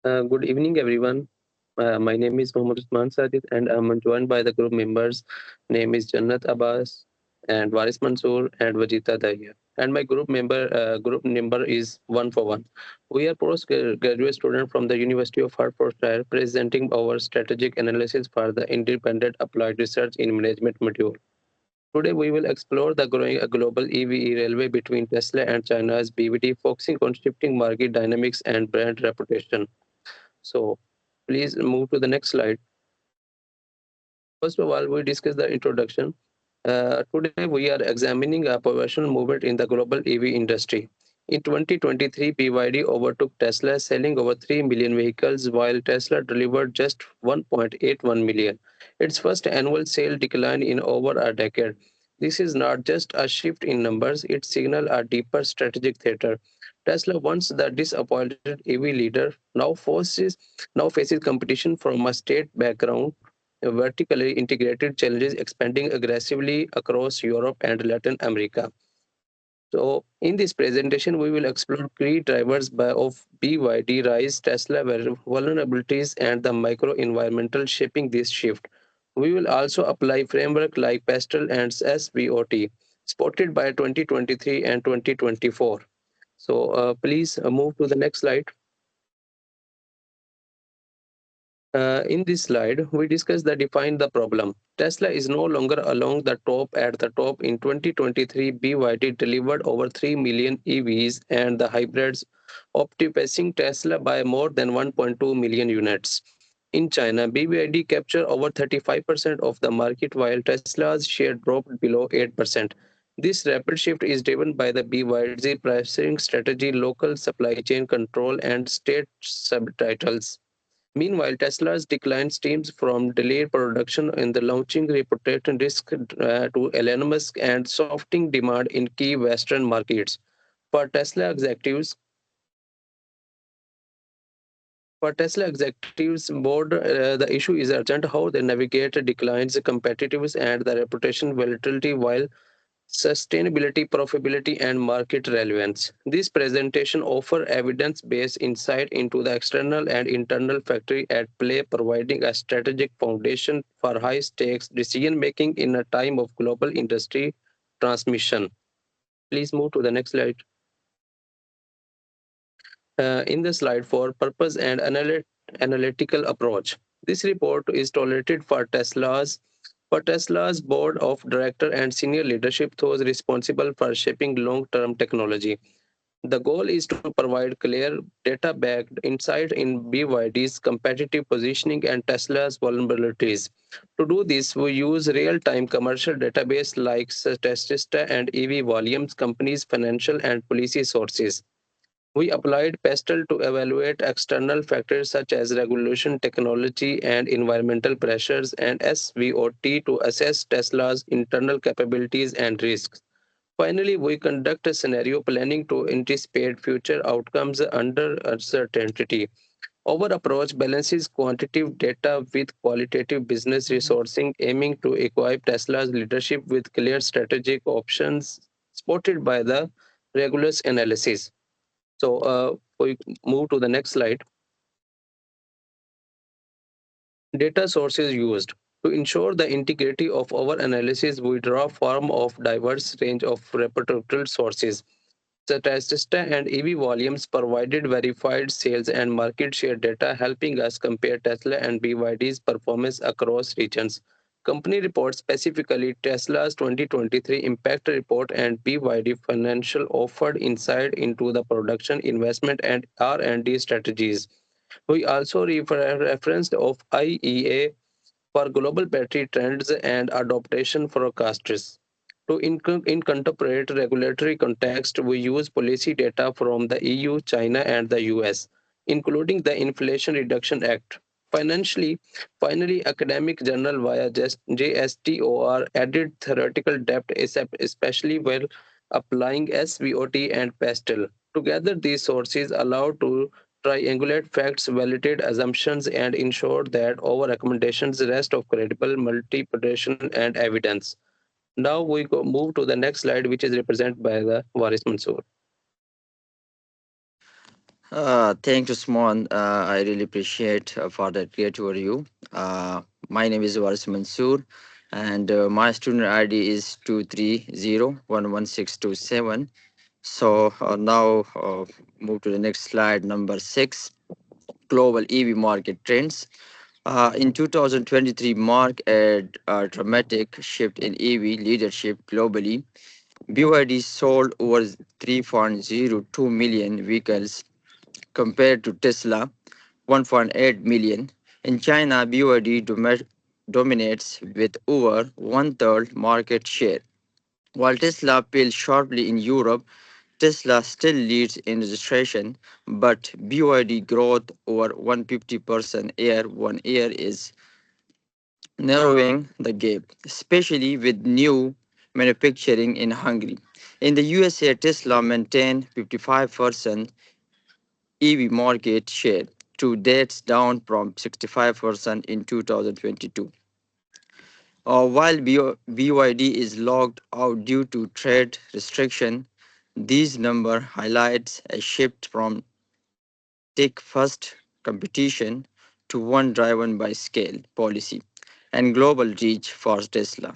Good evening, everyone. My name is Mohammad Usman Sajid, and I'm joined by the group members. Name is Jannat Abbas and Waris Mansoor and Vajita Dahiya. And my group number is one for one. We are postgraduate student from the University of Hertfordshire, presenting our strategic analysis for the independent applied research in management module. Today, we will explore the growing global EV railway between Tesla and China's BYD, focusing on shifting market dynamics and brand reputation. So, please move to the next slide. First of all, we discuss the introduction. Today, we are examining a pivotal movement in the global EV industry. In 2023, BYD overtook Tesla, selling over 3 million vehicles, while Tesla delivered just 1.81 million. Its first annual sale decline in over a decade. This is not just a shift in numbers, it signals a deeper strategic theater. Tesla, once the disappointed EV leader, now faces competition from a state background, vertically integrated challenges expanding aggressively across Europe and Latin America. So, in this presentation, we will explore key drivers of BYD rise, Tesla vulnerabilities, and the microenvironmental shaping this shift. We will also apply framework like Pastel and SVOT, spotted by 2023 and 2024. So, please move to the next slide. In this slide, we discuss the define the problem. Tesla is no longer along the top at the top. In 2023, BYD delivered over 3 million EVs and the hybrids, outpacing Tesla by more than 1.2 million units. In China, BYD captured over 35% of the market while Tesla's share dropped below 8%. This rapid shift is driven by the BYD pricing strategy, local supply chain control, and state subtitles. Meanwhile, Tesla's decline stems from delayed production and the launching reputation risk to Elon Musk and softening demand in key Western markets. For Tesla executives, for Tesla executives board, the issue is urgent how they navigate declines, competitiveness, and the reputation volatility while sustainability, profitability, and market relevance. This presentation offers evidence-based insight into the external and internal factors at play, providing a strategic foundation for high-stakes decision-making in a time of global industry transmission. Please move to the next slide. In the slide for purpose and analytical approach. This report is tolerated for Tesla's board of director and senior leadership, those responsible for shaping long-term technology. The goal is to provide clear, data-backed insight in BYD's competitive positioning and Tesla's vulnerabilities. To do this, we use real-time commercial database like Statista and EV volumes, companies' financial and policy sources. We applied Pastel to evaluate external factors such as regulation, technology, and environmental pressures, and SVOT to assess Tesla's internal capabilities and risks. Finally, we conduct a scenario planning to anticipate future outcomes under uncertainty. Our approach balances quantitative data with qualitative business resourcing, aiming to equip Tesla's leadership with clear strategic options supported by the rigorous analysis. So we move to the next slide. Data sources used. To ensure the integrity of our analysis, we draw from of diverse range of reputable sources. Statista and EV volumes provided verified sales and market share data, helping us compare Tesla and BYD's performance across regions. Company reports, specifically Tesla's 2023 impact report and BYD financial, offered insight into the production, investment, and R&D strategies. We also referenced of IEA for global battery trends and adoption forecasters. To incorporate regulatory context, we use policy data from the EU, China, and the US, including the Inflation Reduction Act. Financially, Finally, academic journal via JSTOR added theoretical depth, especially while applying SVOT and PASTEL. Together, these sources allow to triangulate facts, validate assumptions, and ensure that our recommendations rest of credible multiplication and evidence. Now we move to the next slide, which is represented by the Waris Mansoor. Thank you, Smon. I really appreciate for that great overview. Uh, my name is Waris Mansoor, and my student ID is 230111627. So now move to the next slide, number 6, global EV market trends. In 2023, marked a dramatic shift in EV leadership globally. BYD sold over 3.02 million vehicles compared to Tesla 1.8 million. In China, BYD dominates with over one third market share. While Tesla fell sharply in Europe, Tesla still leads in registration, but BYD growth over 150% year 1 year is narrowing the gap, especially with new manufacturing in Hungary. In the USA, Tesla maintained 55% EV market share, to that's down from 65% in 2022. While BYD is locked out due to trade restriction, these number highlights a shift from tech first competition to one driven by scale, policy, and global reach for Tesla.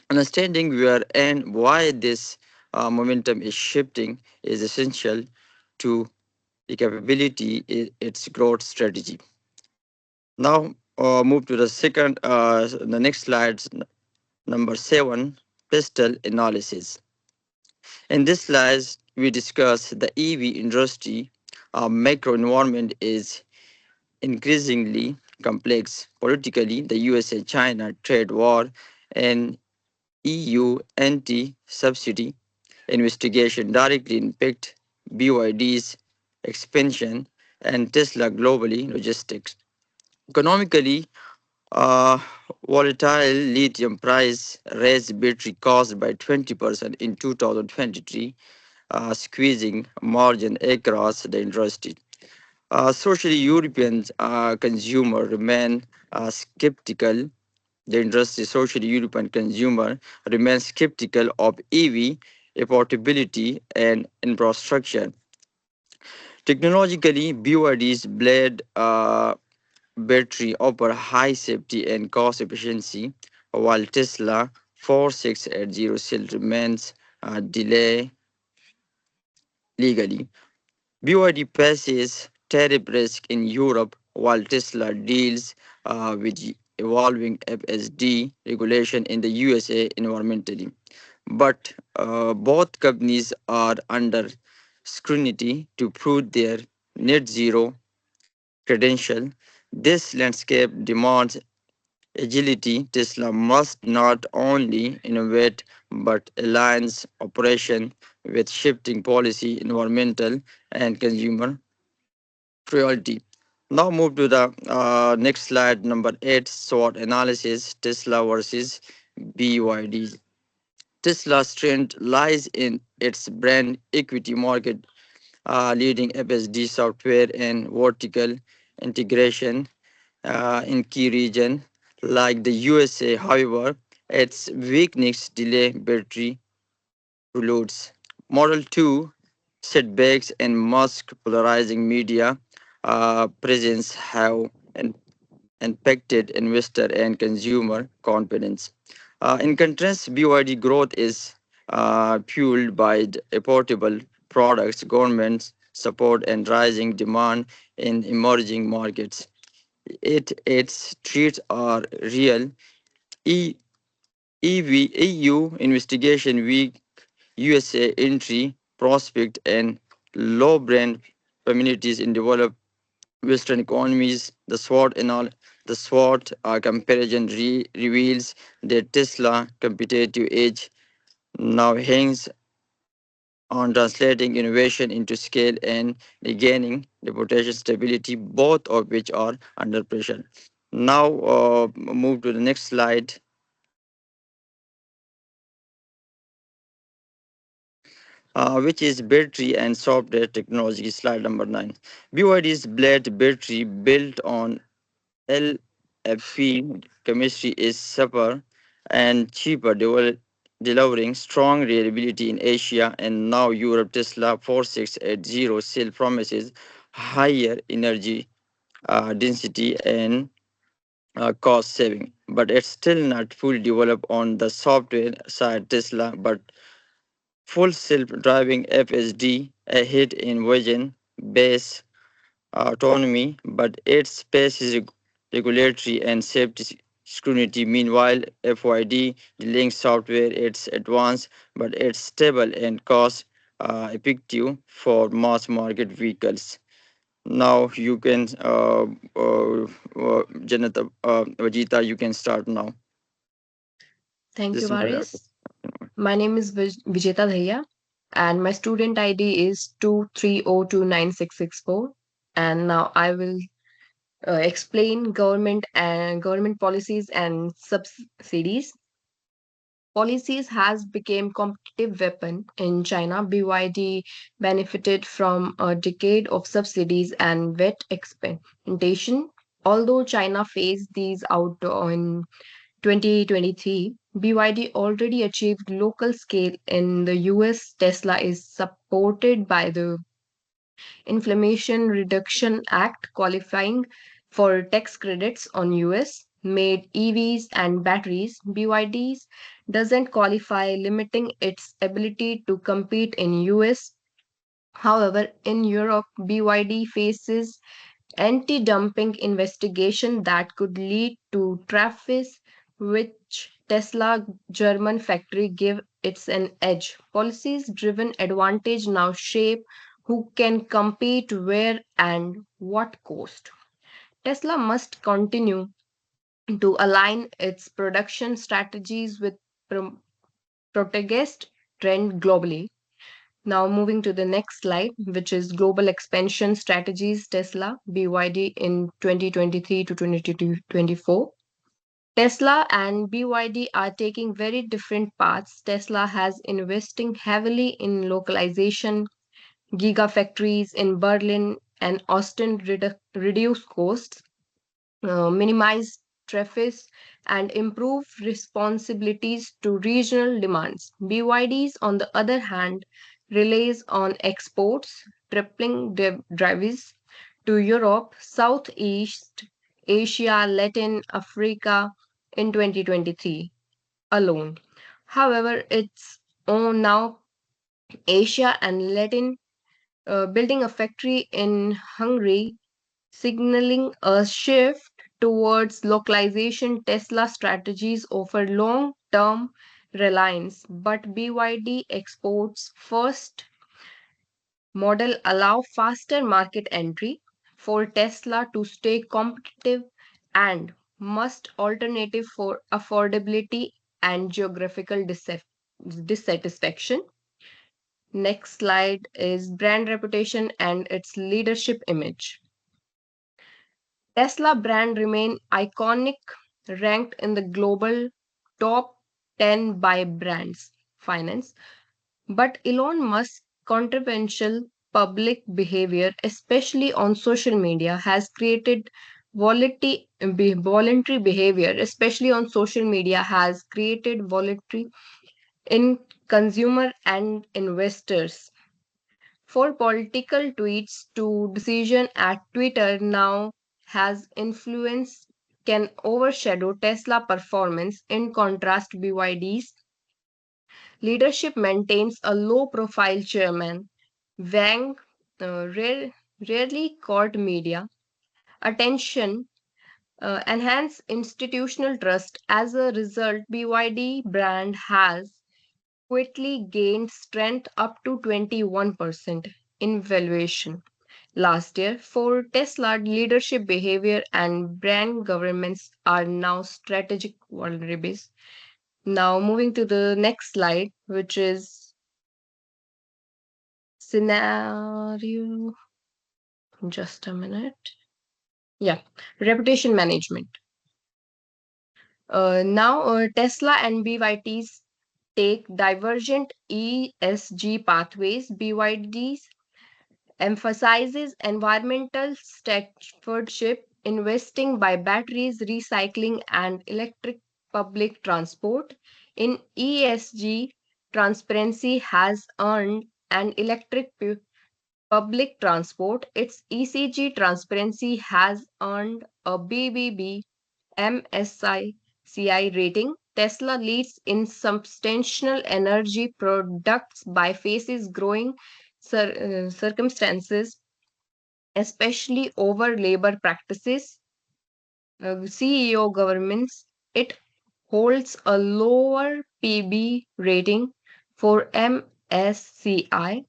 Understanding where and why this momentum is shifting is essential to the capability its growth strategy. Now move to the next slide, number 7, pistol analysis. In this slide, we discuss the EV industry. Macro environment is increasingly complex politically. The USA-China trade war and EU anti-subsidy investigation directly impact BYD's expansion and Tesla globally logistics. Economically, Uh, volatile lithium price raised battery cost by 20% in 2023, squeezing margin across the industry. Socially, European consumer remain skeptical. The industry, socially European consumer remain skeptical of EV affordability and infrastructure. Technologically, BYD's blade battery offer high safety and cost efficiency, while Tesla 4680 still remains delay legally. BYD faces tariff risk in Europe, while Tesla deals with evolving FSD regulation in the USA environmentally. But both companies are under scrutiny to prove their net zero credential. This landscape demands agility. Tesla must not only innovate but aligns operation with shifting policy, environmental, and consumer priority. Now move to the next slide, number 8, SWOT analysis, Tesla versus BYD. Tesla's strength lies in its brand equity market, leading FSD software and vertical integration in key region like the USA. However, its weakness delay battery reloads. Model 2 setbacks and Musk polarizing media presence have impacted investor and consumer confidence. In contrast, BYD growth is fueled by the affordable products, government support, and rising demand in emerging markets. Its threats are real. E, EU investigation weak, USA entry prospect, and low brand communities in developed Western economies. The SWOT comparison reveals that Tesla competitive edge now hangs on translating innovation into scale and regaining reputation stability, both of which are under pressure. Now, move to the next slide, which is battery and software technology, slide number 9. BYD's Blade battery built on LFP chemistry is safer and cheaper, delivering strong reliability in Asia and now Europe. Tesla 4680 still promises higher energy density and cost saving, but it's still not fully developed on the software side. Tesla, but full self-driving FSD ahead in vision base autonomy, but its pace is regulatory and safety scrutiny. Meanwhile, FYD dealing software it's advanced, but it's stable and cost effective for mass market vehicles. Now you can, Janata, Vajita, you can start now. Thank you, This is my Varis. My name is Vijeta Dhaya, and my student ID is 230296664. And now I will explain government policies and subsidies. Policies has become competitive weapon in China. BYD benefited from a decade of subsidies and wet experimentation. Although China phased these out in 2023, BYD already achieved local scale in the US. Tesla is supported by the Inflation Reduction Act, qualifying for tax credits on US made EVs and batteries. BYD doesn't qualify, limiting its ability to compete in US. However, in Europe, BYD faces anti-dumping investigation that could lead to tariffs, which Tesla German factory give its an edge. Policies driven advantage now shape who can compete where and what cost. Tesla must continue to align its production strategies with pro- protagonist trend globally. Now, moving to the next slide, which is global expansion strategies Tesla BYD in 2023 to 2024. Tesla and BYD are taking very different paths. Tesla has investing heavily in localization, gigafactories in Berlin and Austin reduce costs, minimize traffic, and improve responsibilities to regional demands. BYDs, on the other hand, relies on exports, tripling drives to Europe, Southeast Asia, Latin Africa in 2023 alone. However, it's on now Asia and Latin, building a factory in Hungary, signaling a shift towards localization. Tesla strategies offer long term reliance, but BYD exports first model allow faster market entry for Tesla to stay competitive and must alternative for affordability and geographical dissatisfaction. Next slide is brand reputation and its leadership image. Tesla brand remain iconic, ranked in the global top 10 by brands finance. But Elon Musk's controversial public behavior, especially on social media, has created voluntary behavior, especially on social media, has created volatility in consumer and investors. For political tweets to decision at Twitter now has influence can overshadow Tesla performance. In contrast, BYD's leadership maintains a low profile chairman. Wang rarely caught media attention, enhance institutional trust. As a result, BYD brand has quickly gained strength up to 21% in valuation last year. For Tesla, leadership behavior and brand governments are now strategic vulnerabilities. Now, moving to the next slide, which is scenario. Just a minute. Yeah, reputation management. Now, Tesla and BYDs take divergent ESG pathways. BYD emphasizes environmental stewardship, investing by batteries, recycling, and electric public transport. In ESG, transparency has earned an electric public transport, its ECG transparency has earned a BBB MSCI rating. Tesla leads in substantial energy products by faces growing circumstances, especially over labor practices. CEO governments, it holds a lower PB rating for MSCI.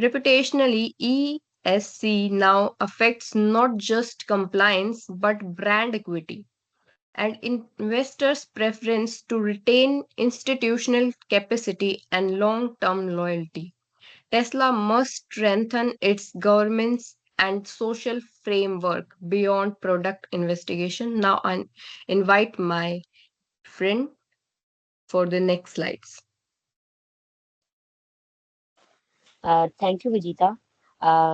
Reputationally, ESC now affects not just compliance but brand equity and investors' preference to retain institutional capacity and long term loyalty. Tesla must strengthen its governance and social framework beyond product investigation. Now, I invite my friend for the next slides. Thank you, Vijita.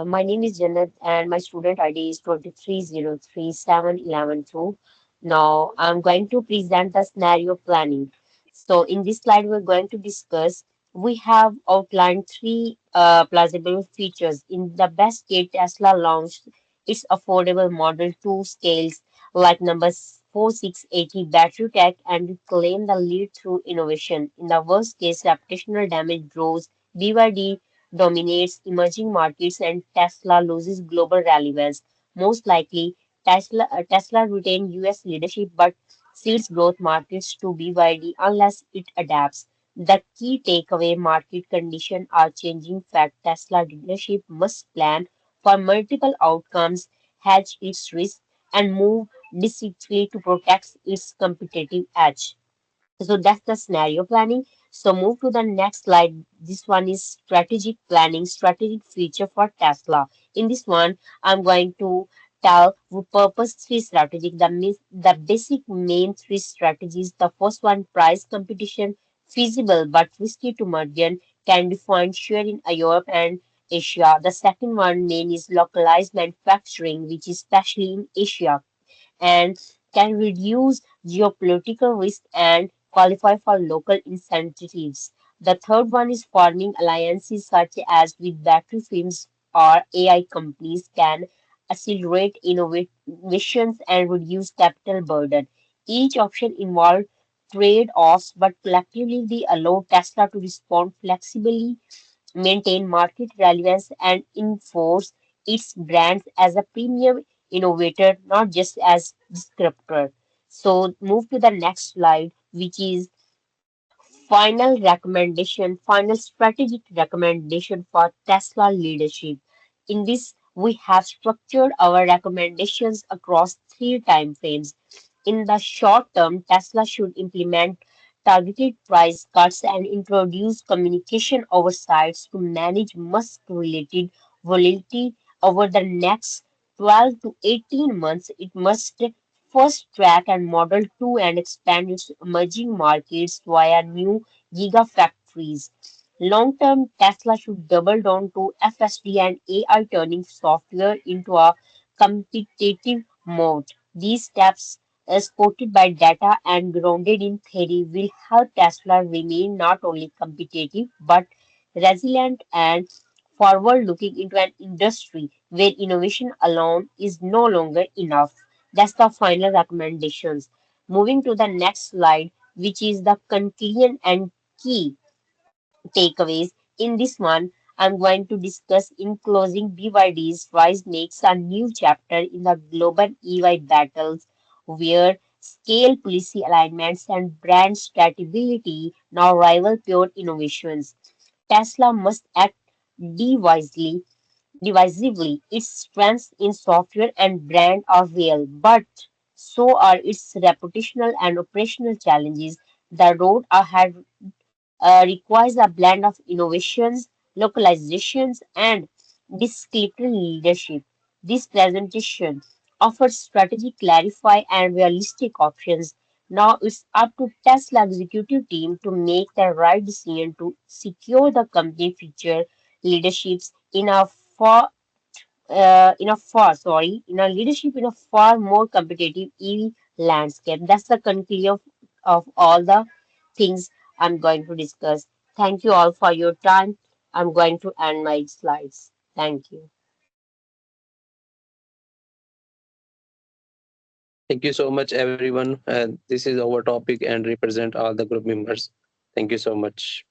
My name is Janet, and my student ID is 2303711. Now, I'm going to present the scenario planning. So, in this slide, we're going to discuss. We have outlined three plausible features. In the best case, Tesla launched its affordable Model 2 scales like numbers 4680 battery tech and claim the lead through innovation. In the worst case, reputational damage grows. BYD dominates emerging markets and Tesla loses global relevance. Most likely, Tesla retains US leadership but cedes growth markets to BYD unless it adapts. The key takeaway market conditions are changing fact. Tesla leadership must plan for multiple outcomes, hedge its risk, and move decisively to protect its competitive edge. So that's the scenario planning. So move to the next slide. This one is strategic planning, strategic future for Tesla. In this one, I'm going to tell the purpose three strategic, the basic main three strategies. The first one, price competition, feasible but risky to margin, can define share in Europe and Asia. The second one, main is localized manufacturing, which is especially in Asia and can reduce geopolitical risk and qualify for local incentives. The third one is forming alliances such as with battery firms or AI companies can accelerate innovations and reduce capital burden. Each option involves trade-offs, but collectively they allow Tesla to respond flexibly, maintain market relevance, and enforce its brands as a premium innovator, not just as disruptor. So move to the next slide, which is final strategic recommendation for Tesla leadership. In this, we have structured our recommendations across three time frames. In the short term, Tesla should implement targeted price cuts and introduce communication oversights to manage Musk-related volatility over the next 12 to 18 months. It must first track and model to and expand its emerging markets via new gigafactories. Long term, Tesla should double down to FSD and AI, turning software into a competitive mode. These steps, supported by data and grounded in theory, will help Tesla remain not only competitive but resilient and forward looking into an industry where innovation alone is no longer enough. That's the final recommendations. Moving to the next slide, which is the conclusion and key takeaways. In this one, I'm going to discuss in closing BYD's rise makes a new chapter in the global EV battles where scale policy alignments and brand stability now rival pure innovations. Tesla must act devisely divisively. Its strengths in software and brand are real, but so are its reputational and operational challenges. The road ahead requires a blend of innovations, localizations, and disciplinary leadership. This presentation offers strategy, clarify, and realistic options. Now it's up to Tesla executive team to make the right decision to secure the company future leaderships in a leadership in a far more competitive EV landscape. That's the conclusion of all the things I'm going to discuss. Thank you all for your time. I'm going to end my slides. Thank you. Thank you so much, everyone. This is our topic and represent all the group members. Thank you so much.